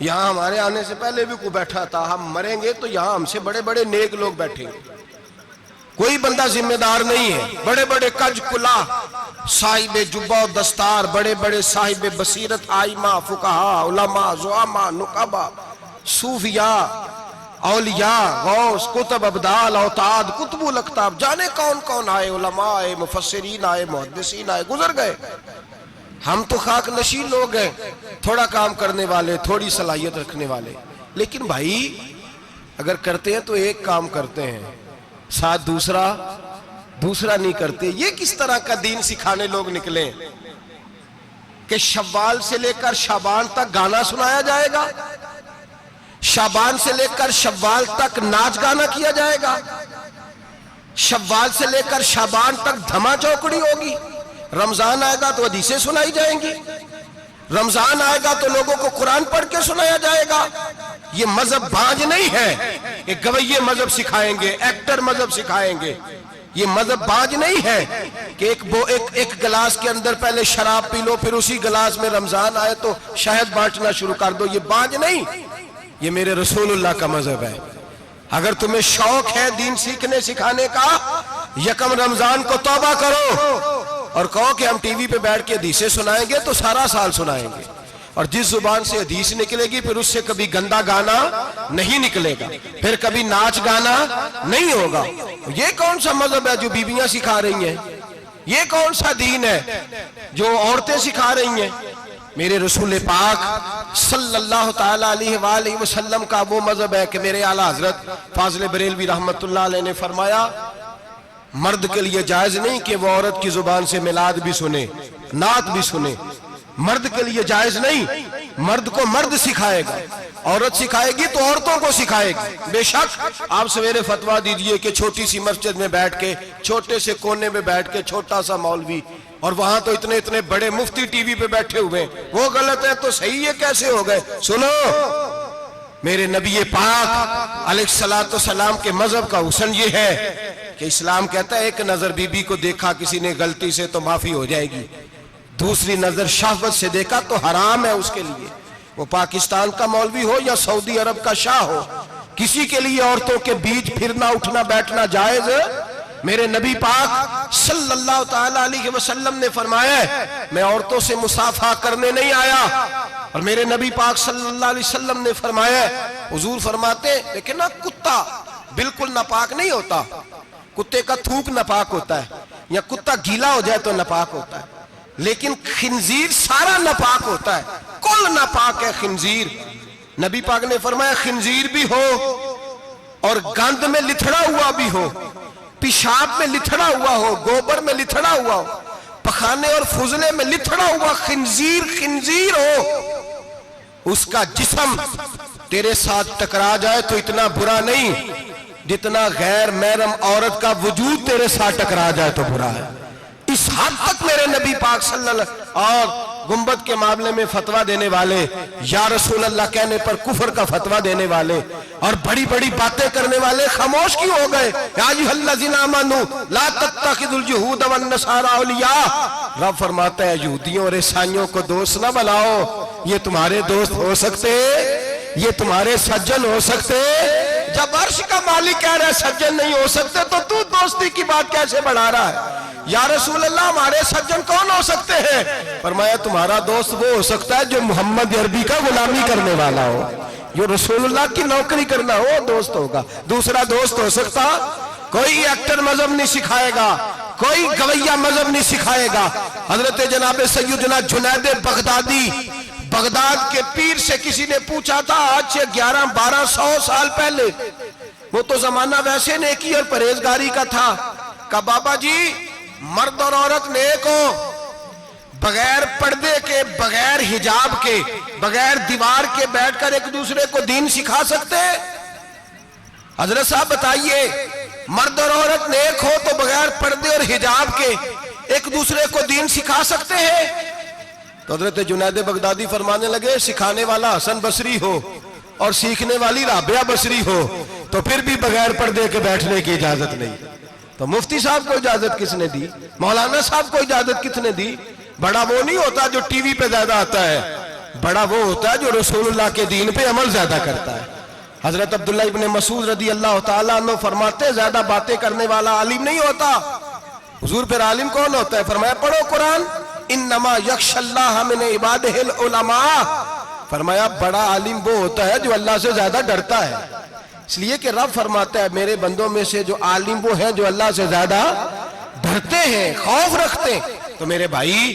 یہاں ہمارے آنے سے پہلے بھی کوئی بیٹھا تھا، ہم مریں گے تو یہاں ہم سے بڑے بڑے نیک لوگ بیٹھیں گے، کوئی بندہ ذمہ دار نہیں ہے. بڑے بڑے کج کلا صاحب جبہ و دستار، بڑے بڑے صاحب بصیرت، آئمہ، فقہاء، علماء، زعماء، نقباء، صوفیاء، اولیاء، غوث، کتب، ابدال، اوتاد، کتب الاقطاب، جانے کون کون آئے، علماء آئے، مفسرین آئے، محدثین آئے، گزر گئے. ہم تو خاک نشین لوگ ہیں، تھوڑا کام کرنے والے، تھوڑی صلاحیت رکھنے والے. لیکن بھائی اگر کرتے ہیں تو ایک کام کرتے ہیں، ساتھ دوسرا نہیں کرتے. یہ کس طرح کا دین سکھانے لوگ نکلے کہ شوال سے لے کر شعبان تک گانا سنایا جائے گا، شعبان سے لے کر شوال تک ناچ گانا کیا جائے گا، شوال سے لے کر شعبان تک دھما چوکڑی ہوگی، رمضان آئے گا تو حدیثیں سنائی جائیں گی، رمضان آئے گا تو لوگوں کو قرآن پڑھ کے سنایا جائے گا. یہ مذہب بانج نہیں ہے کہ گویے مذہب سکھائیں گے، ایکٹر مذہب سکھائیں گے. یہ مذہب بانج نہیں ہے کہ ایک گلاس کے اندر پہلے شراب پی لو، پھر اسی گلاس میں رمضان آئے تو شہد بانٹنا شروع کر دو. یہ بانج نہیں، یہ میرے رسول اللہ کا مذہب ہے. اگر تمہیں شوق ہے دین سیکھنے سکھانے کا، یکم رمضان کو توبہ کرو اور کہو کہ ہم ٹی وی پہ بیٹھ کے حدیثیں سنائیں گے تو سارا سال سنائیں گے، اور جس زبان سے حدیث نکلے گی پھر اس سے کبھی گندا گانا نہیں نکلے گا، پھر کبھی ناچ گانا نہیں ہوگا. یہ کون سا مذہب ہے جو بیویاں سکھا رہی ہیں؟ یہ کون سا دین ہے جو عورتیں سکھا رہی ہیں؟ میرے رسول پاک صلی اللہ تعالیٰ علیہ وآلہ وسلم کا وہ مذہب ہے کہ میرے اعلیٰ حضرت فاضل بریلوی رحمت اللہ علیہ نے فرمایا، مرد کے لیے جائز نہیں کہ وہ عورت کی زبان سے میلاد بھی سنے، نعت بھی سنے. مرد کے لیے جائز نہیں، مرد کو مرد سکھائے گا، عورت سکھائے گی تو عورتوں کو سکھائے گی. بے شک آپ سویرے فتویٰ دیجئے کہ چھوٹی سی مسجد میں بیٹھ کے، چھوٹے سے کونے میں بیٹھ کے چھوٹا سا مولوی، اور وہاں تو اتنے بڑے مفتی ٹی وی پہ بیٹھے ہوئے، وہ غلط ہے تو صحیح ہے کیسے ہو گئے؟ سنو، میرے نبی پاک علیہ السلام کے مذہب کا حسن یہ ہے کہ اسلام کہتا ہے ایک نظر بی بی کو دیکھا کسی نے غلطی سے تو معافی ہو جائے گی، دوسری نظر شہوت سے دیکھا تو حرام ہے اس کے لیے. وہ پاکستان کا مولوی ہو یا سعودی عرب کا شاہ ہو، کسی کے لیے عورتوں کے بیچ پھرنا اٹھنا بیٹھنا جائز ہے. میرے نبی پاک صلی اللہ تعالیٰ علیہ وسلم نے فرمایا ہے میں عورتوں سے مصافحہ کرنے نہیں آیا. اور میرے نبی پاک صلی اللہ علیہ وسلم نے فرمایا ہے، حضور فرماتے لیکن نا کتا بالکل ناپاک نہیں ہوتا، کتے کا تھوک ناپاک ہوتا ہے، یا کتا گیلا ہو جائے تو ناپاک ہوتا ہے، لیکن خنزیر سارا ناپاک ہوتا ہے، کل ناپاک ہے خنزیر. نبی پاک نے فرمایا خنزیر بھی ہو اور گند میں لتھڑا ہوا بھی ہو، پیشاب میں لتھڑا ہوا ہو، گوبر میں لتھڑا ہوا ہو، پخانے اور فضلے میں لتھڑا ہوا خنزیر ہو، اس کا جسم تیرے ساتھ ٹکرا جائے تو اتنا برا نہیں جتنا غیر محرم عورت کا وجود تیرے ساتھ ٹکرا جائے تو برا ہے. اس حد تک میرے نبی پاک صلی اللہ اور گنبد کے معاملے میں فتویٰ دینے والے، یا رسول اللہ کہنے پر کفر کا فتویٰ دینے والے اور بڑی بڑی باتیں کرنے والے خاموش کیوں ہو گئے؟ یا ایھا الذین آمنوا لا تتخذوا اليہود والنصارى اولیاء. رب فرماتا ہے یہودیوں اور عیسائیوں کو دوست نہ بناؤ، یہ تمہارے دوست ہو سکتے، یہ تمہارے سجن ہو سکتے. جب عرش کا مالک کہہ رہا ہے سجن نہیں ہو سکتے تو دوستی کی بات کیسے بڑھا رہا ہے؟ یا رسول اللہ ہمارے سجن کون ہو سکتے ہیں؟ فرمایا تمہارا دوست وہ ہو سکتا ہے جو محمد عربی کا غلامی کرنے والا ہو، جو رسول اللہ کی نوکری کرنا ہو دوست ہوگا. دوسرا دوست ہو سکتا؟ کوئی ایکٹر مذہب نہیں سکھائے گا، کوئی گویہ مذہب نہیں سکھائے گا. حضرت جناب سیدنا جنید بغدادی، بغداد کے پیر سے کسی نے پوچھا تھا آج سے 1100-1200 سال پہلے، وہ تو زمانہ ویسے نیکی اور پرہیزگاری کا تھا، کہا بابا جی مرد اور عورت نیک ہو، بغیر پردے کے، بغیر حجاب کے، بغیر دیوار کے بیٹھ کر ایک دوسرے کو دین سکھا سکتے؟ حضرت صاحب بتائیے، مرد اور عورت نیک ہو تو بغیر پردے اور حجاب کے ایک دوسرے کو دین سکھا سکتے ہیں؟ تو حضرت جنید بغدادی فرمانے لگے سکھانے والا حسن بصری ہو اور سیکھنے والی رابعہ بصری ہو تو پھر بھی بغیر پردے کے بیٹھنے کی اجازت نہیں. تو مفتی صاحب کو اجازت کس نے دی؟ مولانا صاحب کو اجازت کس نے دی؟ بڑا وہ نہیں ہوتا جو ٹی وی پہ زیادہ آتا ہے، بڑا وہ ہوتا ہے جو رسول اللہ کے دین پہ عمل زیادہ کرتا ہے. حضرت عبداللہ ابن مسعود رضی اللہ تعالیٰ عنہ فرماتے ہیں زیادہ باتیں کرنے والا عالم نہیں ہوتا. حضور پھر عالم کون ہوتا ہے؟ فرمایا پڑھو قرآن. انما یخشی اللہ من عبادہ العلماء. فرمایا بڑا عالم وہ ہوتا ہے جو اللہ سے زیادہ ڈرتا ہے. اس لیے کہ رب فرماتا ہے میرے بندوں میں سے جو عالم وہ ہیں جو اللہ سے زیادہ ڈرتے ہیں، خوف رکھتے ہیں. تو میرے بھائی